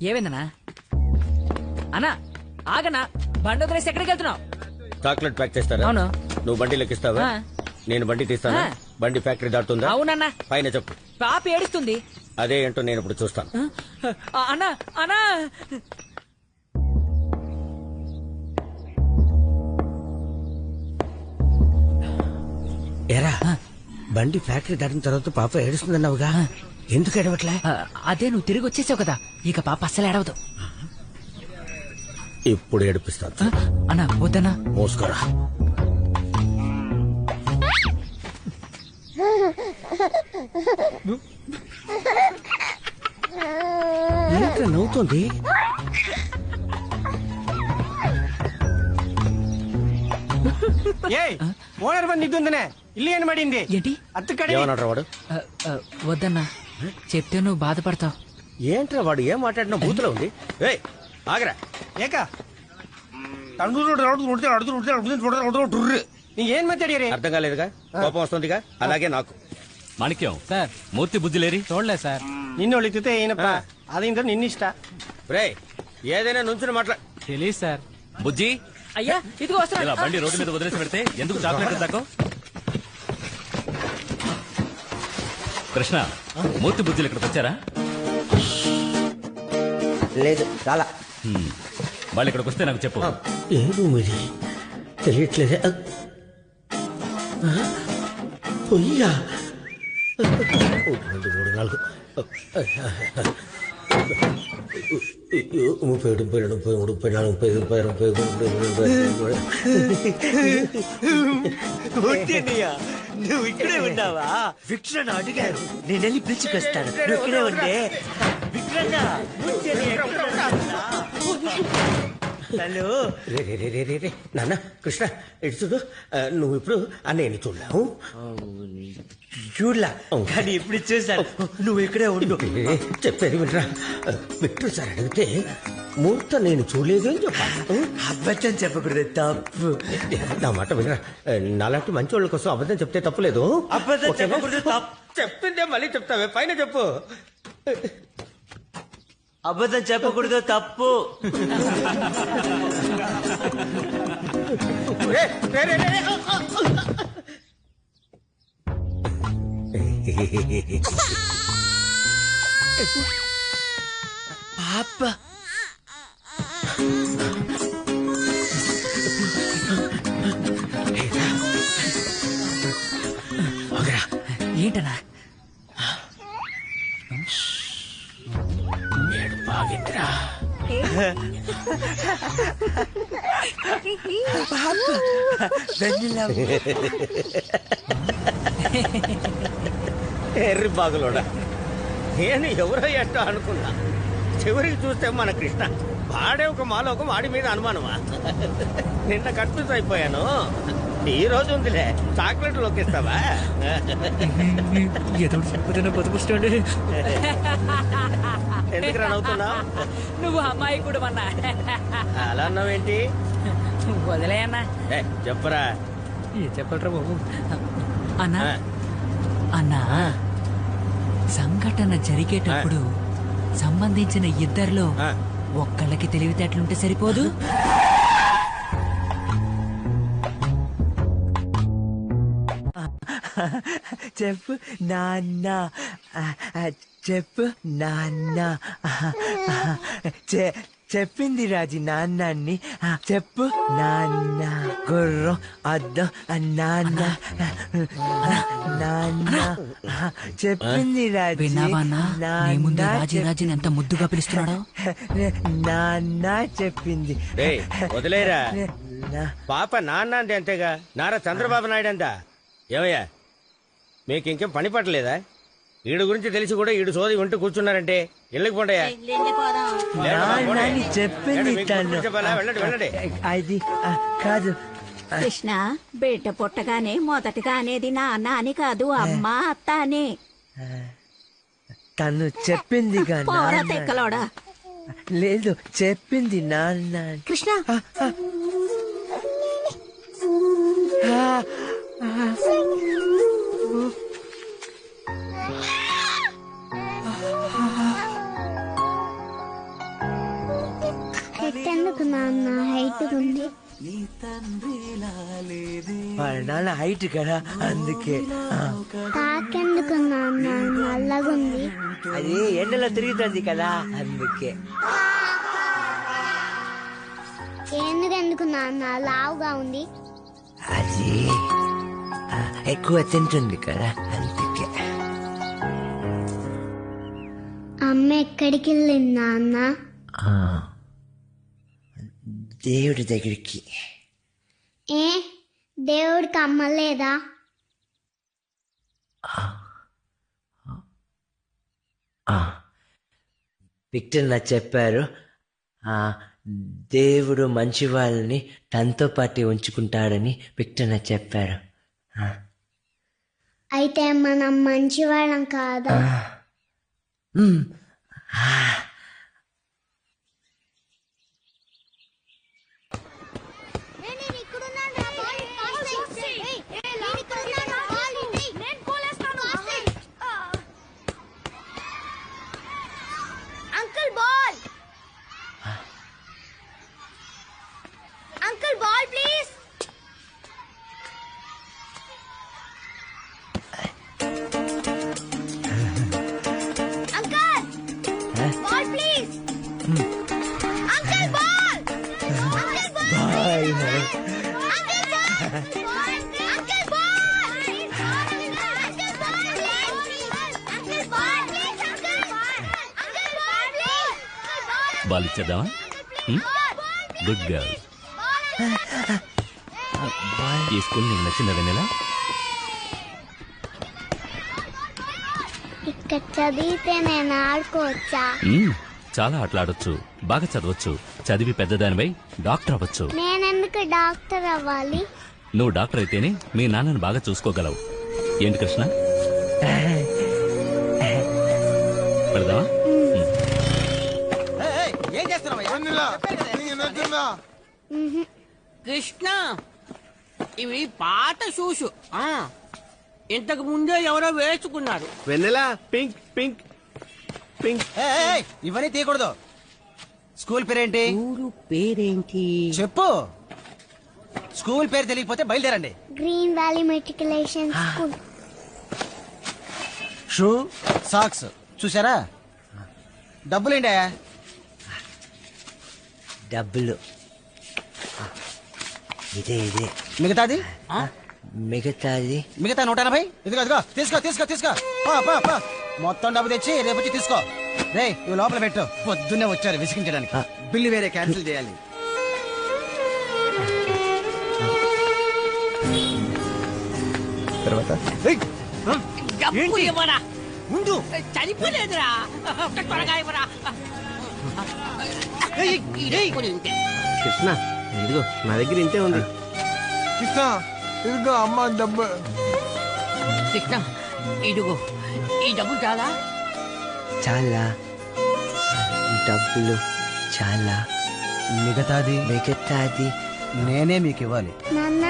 ఏమైందన్నా? అన్నా ఆగనా, బండి వదిలేసి ఎక్కడికి వెళ్తున్నావు? చాక్లెట్ ప్యాక్ చేస్తారా? అవును. నువ్వు బండి లెక్కిస్తావా? నేను బండి తీస్తాను. బండి ఫ్యాక్టరీ దాటుతుందా? అవునన్నా. పైన చెప్పు. పాప ఏడుస్తుంది. అదే ఏంటో నేను ఇప్పుడు చూస్తాను. అన్నా అన్నా ఎరా బండి ఫ్యాక్టరీ దాటిన తర్వాత పాప ఏడుస్తుందన్నావుగా, ఎందుకు ఏడవట్లే? అదే నువ్వు తిరిగి వచ్చేసావు కదా, ఇక పాప అస్సలు ఏడవదు. ఇప్పుడు ఏడిపిస్తాను. అన్నా వద్దన్నా. మోసుకోరా. ఏంట్రా నవ్వుతుంది? ఓనర్ బండి ఇద్దుందనే ఇల్లు ఏం పడింది ఏంటి? ఏమన్నాడు వాడు? వద్దన్నా, చెప్తే నువ్వు బాధపడతావు. ఏంట్రా వాడు ఏం మాట్లాడినా బూతులో ఉంది. ఏయ్ ఆగరా. ఏక నీకేం మాట్లాడారే? అర్థం కాలేదుగా, కోపం వస్తుందిగా, అలాగే నాకు. మాణిక్యం సార్, మూర్తి బుద్ధిలేరి చూడలే సార్. నిన్ను ఎత్తితే అయినప్ప అది ఇంత నిన్నిష్ట. రే ఏదైనా నుంచుని మాట్లా. తెలియదు సార్. బుజ్జి అయ్యా ఇదిగో వస్తా. ఇలా బండి రోడ్డు మీద వదిలేసి పెడితే ఎందుకు చాక్లెట్ దాకా? కృష్ణ, మూర్తి బుజ్జిలు ఇక్కడికి వచ్చారా? లేదు చాలా. వాళ్ళు ఇక్కడికి వస్తే నాకు చెప్పు. ఏ రూమ్ ఇది తెలియట్లేదే. పొయ్యా 2, 3, 4 37, 38, 39, 40, నువ్వు ఇక్కడే ఉన్నావా? విక్రమ్ అడిగారు, నేను వెళ్ళి పిలుచుకొస్తాను. నువ్వు ఇక్కడే ఉండే. విక్రమ్ హలో. రే నాన్న కృష్ణ ఇటు చూడు. నువ్వు ఇప్పుడు అన్నయ్యని చూడలేవు. చూడలా, కానీ ఇప్పుడు చూసాను. నువ్వు ఇక్కడే ఉండు. చెప్పేది వినరా. విక్టర్ సార్ అడిగితే ముహూర్తం నేను చూడలేదు అని చెప్పాను. అబద్ధం చెప్పకూడదు, తప్పు. నా మాట వినరా. నాలాంటి మంచి వాళ్ళ కోసం అబద్ధం చెప్తే తప్పులేదు. అబద్ధం చెప్పకూడదు, తప్పు. చెప్పిందే మళ్ళీ చెప్తావే, పైన చెప్పు. అబద్ధం చెప్పకూడదు, తప్పు. పాప ఏంటన్నా? బాగిందిరా. ఎర్రి బాగులోడా, నేను ఎవరో ఎట్టో అనుకున్నా. చివరికి చూస్తే మన కృష్ణ. వాడే ఒక మాలోకం, వాడి మీద అనుమానమా? నిన్న కన్ఫ్యూజ్ అయిపోయాను. ఈ రోజు ఉందిలే, చాక్లెట్లు ఒక్కిస్తావా? ఎందుకు నవ్వుతున్నా? నువ్వు అమ్మాయి కూడా అన్నా. అలా అన్నావేంటి? వదిలే అన్నా. చెప్పరా. చెప్పరా బాబు. అన్నా అన్నా, సంఘటన జరిగేటప్పుడు సంబంధించిన ఇద్దరిలో ఒక్కళ్ళకి తెలివితేటలుంటే సరిపోదు. చెప్పు నాన్న, చెప్పు నాన్న. చెప్పింది రాజీ నాన్నని. చెప్పు నాన్న. గుర్రం, అద్దం, నాన్న. నాన్న చెప్పింది రాజీ. విన్నావా అన్నా? నీ ముందు రాజీని ఎంత ముద్దుగా పిలుస్తున్నాడో. నాన్న చెప్పింది. వదిలేరా. పాప నాన్న అంటే అంతేగా, నారా చంద్రబాబు నాయుడు అంతా. ఏమయ్యా, మీకు ఇంకేం పని పట్టలేదా? ఈడు గురించి తెలిసి కూడా ఈడు సోది వింటూ కూర్చున్నారంటే ఇళ్ళకి పోండయా. చెప్పింది వెళ్ళండి. అది కాదు కృష్ణ, బిడ్డ పుట్టగానే మొదటగా అనేది నాన్న అని కాదు, అమ్మ అత్త అని. తను చెప్పింది తెక్కలోడా. లేదు, చెప్పింది నాన్న. కృష్ణ నీట్గా ఉంది. వాళ్ళ నాన్న హైట్ కదా అందుకే. తాకెందుకు నాన్న నల్లగా ఉంది? అది ఎండలో తిరుగుతుంది కదా అందుకే. ఎందుకు నాన్న లావుగా ఉంది? అది ఎక్కువ తింటుంది కదా అందుకే. అమ్మ ఎక్కడికి వెళ్ళింది నాన్న? దేవుడి దగ్గరికి. ఏ దేవుడికి అమ్మ లేదా? విక్టర్ నాకు చెప్పారు, దేవుడు మంచి వాళ్ళని తనతో పాటు ఉంచుకుంటాడని విక్టర్ నాకు చెప్పారు. అయితే మనం మంచివాళ్ళం కాదా? Uncle ball, uncle ball please. Uncle ball please. Uncle ball, uncle ball, uncle ball, uncle ball, ball ఇచ్చేద్దామా? Good girl. ఈ స్కూల్ నీకు నచ్చిందా వెన్నెలా? ఇక్కడ చదివితే నేను ఆడుకోవచ్చా? చాలా ఆటలాడొచ్చు, బాగా చదవచ్చు, చదివి పెద్దదానివై డాక్టర్ అవ్వచ్చు. నేనెందుకు డాక్టర్ అవ్వాలి? నువ్వు డాక్టర్ అయితేనే మీ నాన్నను బాగా చూసుకోగలవు. ఏంటి కృష్ణ, పెడదామా? ఏం చేస్తున్నావా? కృష్ణ, ఇవి పాత షూస్. ఇంతకు ముందే ఎవరో వేసుకున్నారు. వెన్నెలా పింక్ పింక్ పింక్. ఇవన్నీ తీయకూడదు. స్కూల్ పేరేంటి? ఊరు పేరేంటి చెప్పు. స్కూల్ పేరు తెలియకపోతే బయలుదేరండి. Green valley matriculation school. Shoe, socks చూసారా? డబ్బులేండి? డబ్బులు ఇదే ఇదే. మిగతాది? మిగతాది మిగతా 180. ఇదిగో ఇదిగో తీసుకో తీసుకో తీసుకో. మొత్తం డబ్బు తెచ్చి రేపు వచ్చి తీసుకో. రే ఇవి లోపల పెట్టు. పొద్దున్నే వచ్చారు విసిగించడానికి. బిల్లు వేరే క్యాన్సిల్ చేయాలి. తర్వాత డబ్బు ఇవ్వరా? ఉండు, చనిపోలేదురా. త్వరగా ఇవ్వరా. కృష్ణ ఇదిగో నా దగ్గర ఇంతే ఉంది. కృష్ణ ఇదిగో అమ్మ డబ్బు. కృష్ణ ఇదిగో ఈ డబ్బు చాలా. చాలా డబ్బులు చాలా. మిగతాది? మిగతాది నేనే మీకు ఇవ్వాలి. నాన్న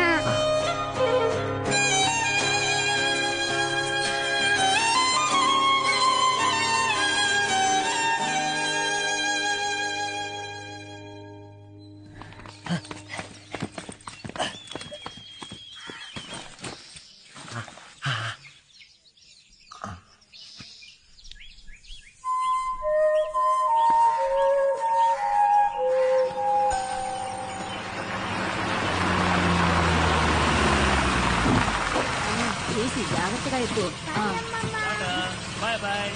జాగ్రత్తగా ఎక్కువ. Bye bye.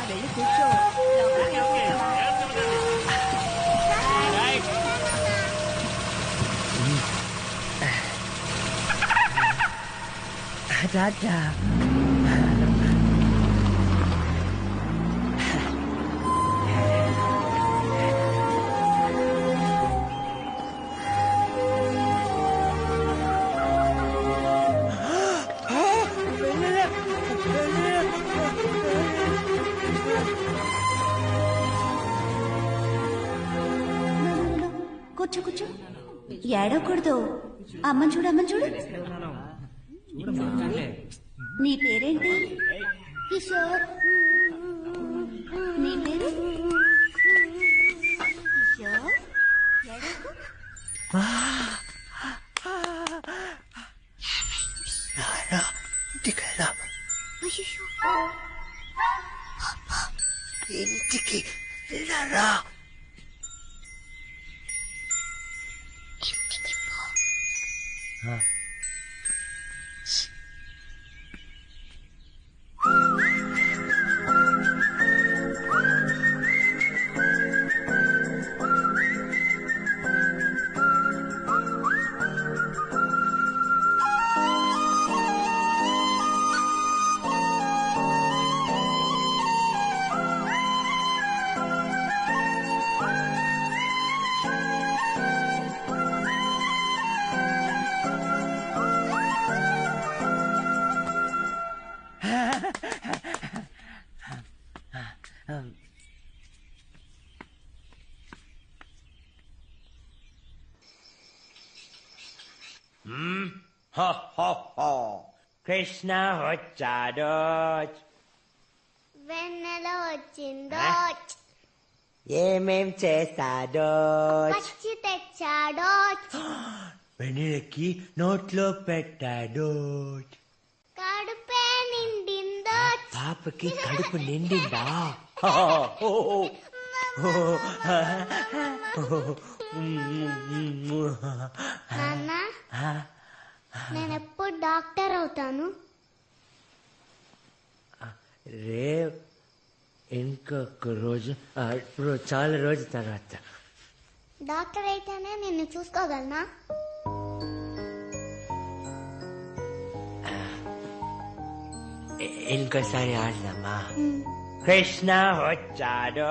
వెళ్ళి కూర్చో. టాటా. కూర్చో కూర్చో. ఏడవకూడదు. అమ్మని చూడు, అమ్మని చూడు. నీ పేరేంటి? కిషోర్ నీ పేరు? కిషోర్ ఎడకు. ఇంటికి వెళ్దాం. ఇంటికి వెళ్ళారా? కృష్ణ వచ్చాడు. వెన్నెల వచ్చిందో, ఏమేం చేశాడో? పచ్చి తెచ్చాడో, వెన్నెలకి నోట్లో పెట్టాడు. కడుపే నిండిందో. పాపకి కడుపు నిండిందా? నాన్న, నేను ఎప్పుడు డాక్టర్ అవుతాను? రే ఇంకొక రోజు, ఇప్పుడు చాలా రోజు తర్వాత. డాక్టర్ అయితేనే నిన్ను చూసుకోగలనా? ఇంకోసారి ఆడదామా? కృష్ణ వచ్చాడు.